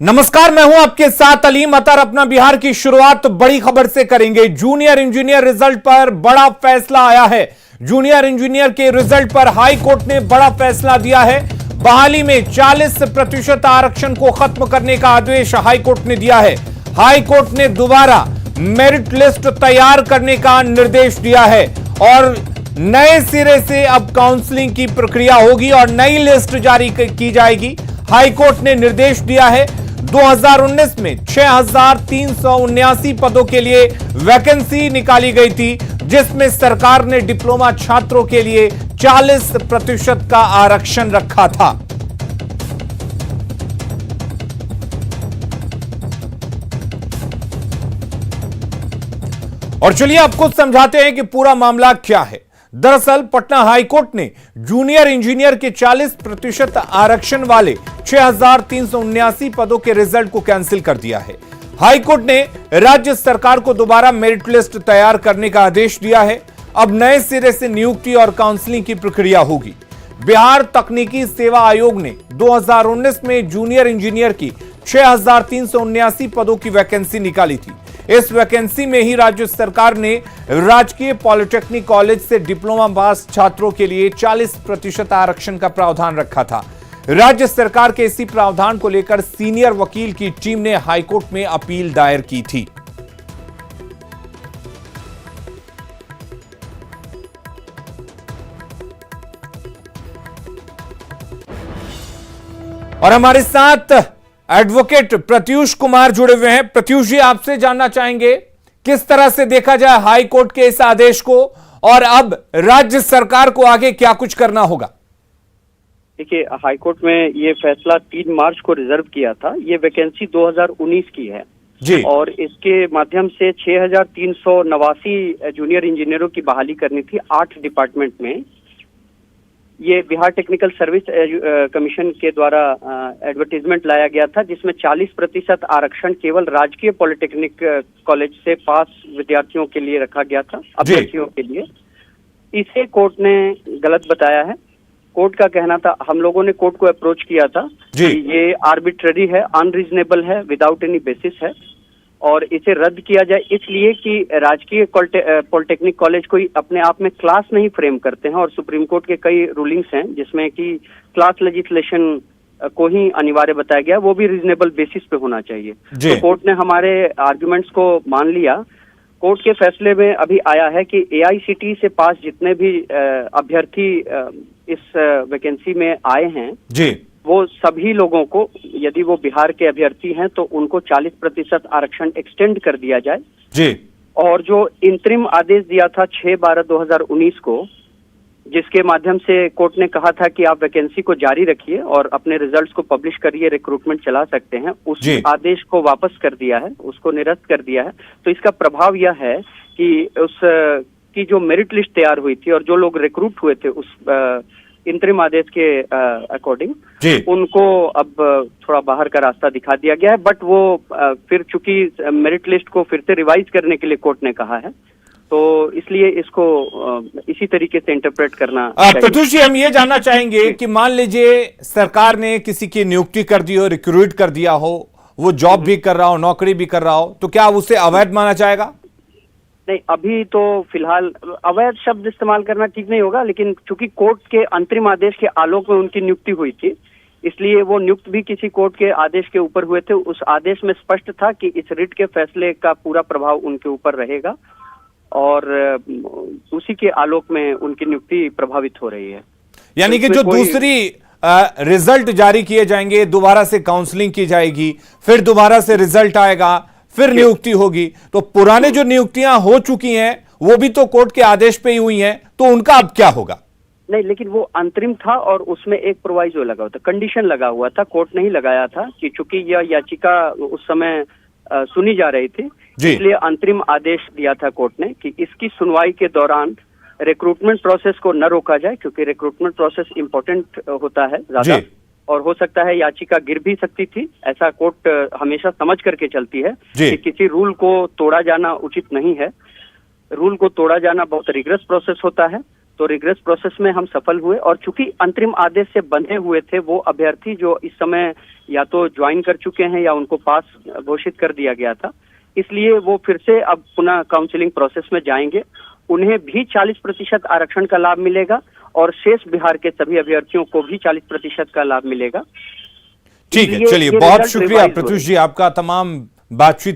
नमस्कार, मैं हूं आपके साथ अलीम अतर। अपना बिहार की शुरुआत बड़ी खबर से करेंगे। जूनियर इंजीनियर रिजल्ट पर बड़ा फैसला आया है। जूनियर इंजीनियर के रिजल्ट पर हाई कोर्ट ने बड़ा फैसला दिया है। बहाली में 40% आरक्षण को खत्म करने का आदेश हाई कोर्ट ने दिया है। हाई कोर्ट ने दोबारा मेरिट लिस्ट तैयार करने का निर्देश दिया है और नए सिरे से अब काउंसलिंग की प्रक्रिया होगी और नई लिस्ट जारी की जाएगी। हाई कोर्ट ने निर्देश दिया है 2019 में 6,379 पदों के लिए वैकेंसी निकाली गई थी, जिसमें सरकार ने डिप्लोमा छात्रों के लिए 40% का आरक्षण रखा था। और चलिए आपको समझाते हैं कि पूरा मामला क्या है। दरअसल पटना हाईकोर्ट ने जूनियर इंजीनियर के 40% आरक्षण वाले 6,379 पदों के रिजल्ट को कैंसिल कर दिया है। हाईकोर्ट ने राज्य सरकार को दोबारा मेरिट लिस्ट तैयार करने का आदेश दिया है। अब नए सिरे से नियुक्ति और काउंसलिंग की प्रक्रिया होगी। बिहार तकनीकी सेवा आयोग ने 2019 में जूनियर इंजीनियर की 6,379 पदों की वैकेंसी निकाली थी। इस वैकेंसी में ही राज्य सरकार ने राजकीय पॉलिटेक्निक कॉलेज से डिप्लोमा पास छात्रों के लिए 40% आरक्षण का प्रावधान रखा था। राज्य सरकार के इसी प्रावधान को लेकर सीनियर वकील की टीम ने हाईकोर्ट में अपील दायर की थी। और हमारे साथ एडवोकेट प्रत्यूष कुमार जुड़े हुए हैं। प्रत्यूष जी, आपसे जानना चाहेंगे किस तरह से देखा जाए हाई कोर्ट के इस आदेश को और अब राज्य सरकार को आगे क्या कुछ करना होगा? देखिए, हाई कोर्ट में ये फैसला 3 मार्च को रिजर्व किया था। ये वैकेंसी 2019 की है जी। और इसके माध्यम से 6,389 जूनियर इंजीनियरों की बहाली करनी थी 8 डिपार्टमेंट में। ये बिहार टेक्निकल सर्विस कमीशन के द्वारा एडवर्टीजमेंट लाया गया था, जिसमें 40% आरक्षण केवल राजकीय पॉलिटेक्निक कॉलेज से पास विद्यार्थियों के लिए रखा गया था, अभ्यर्थियों के लिए। इसे कोर्ट ने गलत बताया है। कोर्ट का कहना था, हम लोगों ने कोर्ट को अप्रोच किया था कि ये आर्बिट्ररी है, अनरीजनेबल है, विदाउट एनी बेसिस है और इसे रद्द किया जाए, इसलिए कि राजकीय पॉलिटेक्निक कॉलेज कोई अपने आप में क्लास नहीं फ्रेम करते हैं और सुप्रीम कोर्ट के कई रूलिंग्स हैं जिसमें कि क्लास लेजिस्लेशन को ही अनिवार्य बताया गया, वो भी रीजनेबल बेसिस पे होना चाहिए। तो कोर्ट ने हमारे आर्ग्यूमेंट्स को मान लिया। कोर्ट के फैसले में अभी आया है कि AICTE से पास जितने भी अभ्यर्थी इस वैकेंसी में आए हैं जी, वो सभी लोगों को, यदि वो बिहार के अभ्यर्थी हैं तो उनको 40% आरक्षण एक्सटेंड कर दिया जाए जी। और जो इंतरिम आदेश दिया था 6/12/2019 को, जिसके माध्यम से कोर्ट ने कहा था कि आप वैकेंसी को जारी रखिए और अपने रिजल्ट्स को पब्लिश करिए, रिक्रूटमेंट चला सकते हैं, उस आदेश को वापस कर दिया है, उसको निरस्त कर दिया है। तो इसका प्रभाव यह है कि उस की जो मेरिट लिस्ट तैयार हुई थी और जो लोग रिक्रूट हुए थे उस इंतरिम आदेश के अकॉर्डिंग, उनको अब थोड़ा बाहर का रास्ता दिखा दिया गया है। बट वो फिर चूंकि मेरिट लिस्ट को फिर से रिवाइज करने के लिए कोर्ट ने कहा है, तो इसलिए इसको इसी तरीके से इंटरप्रेट करना। प्रत्यूष जी, हम ये जानना चाहेंगे कि मान लीजिए सरकार ने किसी की नियुक्ति कर दी हो, रिक्रूट कर दिया हो, वो जॉब भी कर रहा हो, नौकरी भी कर रहा हो, तो क्या उसे अवैध माना जाएगा? नहीं, अभी तो फिलहाल अवैध शब्द इस्तेमाल करना ठीक नहीं होगा, लेकिन चूंकि कोर्ट के अंतरिम आदेश के आलोक में उनकी नियुक्ति हुई थी, इसलिए वो नियुक्त भी किसी कोर्ट के आदेश के ऊपर हुए थे। उस आदेश में स्पष्ट था कि इस रिट के फैसले का पूरा प्रभाव उनके ऊपर रहेगा और उसी के आलोक में उनकी नियुक्ति प्रभावित हो रही है। यानी कि जो दूसरी रिजल्ट जारी किए जाएंगे, दोबारा से काउंसलिंग की जाएगी, फिर दोबारा से रिजल्ट आएगा, फिर नियुक्ति होगी, तो पुराने जो नियुक्तियां हो चुकी हैं वो भी तो कोर्ट के आदेश पे ही हुई हैं, तो उनका अब क्या होगा? नहीं, लेकिन वो अंतरिम था और उसमें एक प्रोवाइजो लगा हुआ था, कंडीशन लगा हुआ था। कोर्ट नहीं लगाया था कि चूंकि यह याचिका उस समय सुनी जा रही थी, इसलिए अंतरिम आदेश दिया था कोर्ट ने कि इसकी सुनवाई के दौरान रिक्रूटमेंट प्रोसेस को न रोका जाए, क्योंकि रिक्रूटमेंट प्रोसेस इंपॉर्टेंट होता है ज्यादा और हो सकता है याचिका गिर भी सकती थी। ऐसा कोर्ट हमेशा समझ करके चलती है कि किसी रूल को तोड़ा जाना उचित नहीं है। रूल को तोड़ा जाना बहुत रिगरस प्रोसेस होता है, तो रिग्रेस प्रोसेस में हम सफल हुए और चूंकि अंतरिम आदेश से बंधे हुए थे वो अभ्यर्थी जो इस समय या तो ज्वाइन कर चुके हैं या उनको पास घोषित कर दिया गया था, इसलिए वो फिर से अब पुनः काउंसलिंग प्रोसेस में जाएंगे। उन्हें भी 40% आरक्षण का लाभ मिलेगा और शेष बिहार के सभी अभ्यर्थियों को भी 40% का लाभ मिलेगा। ठीक है, चलिए बहुत शुक्रिया प्रत्युष जी आपका तमाम बातचीत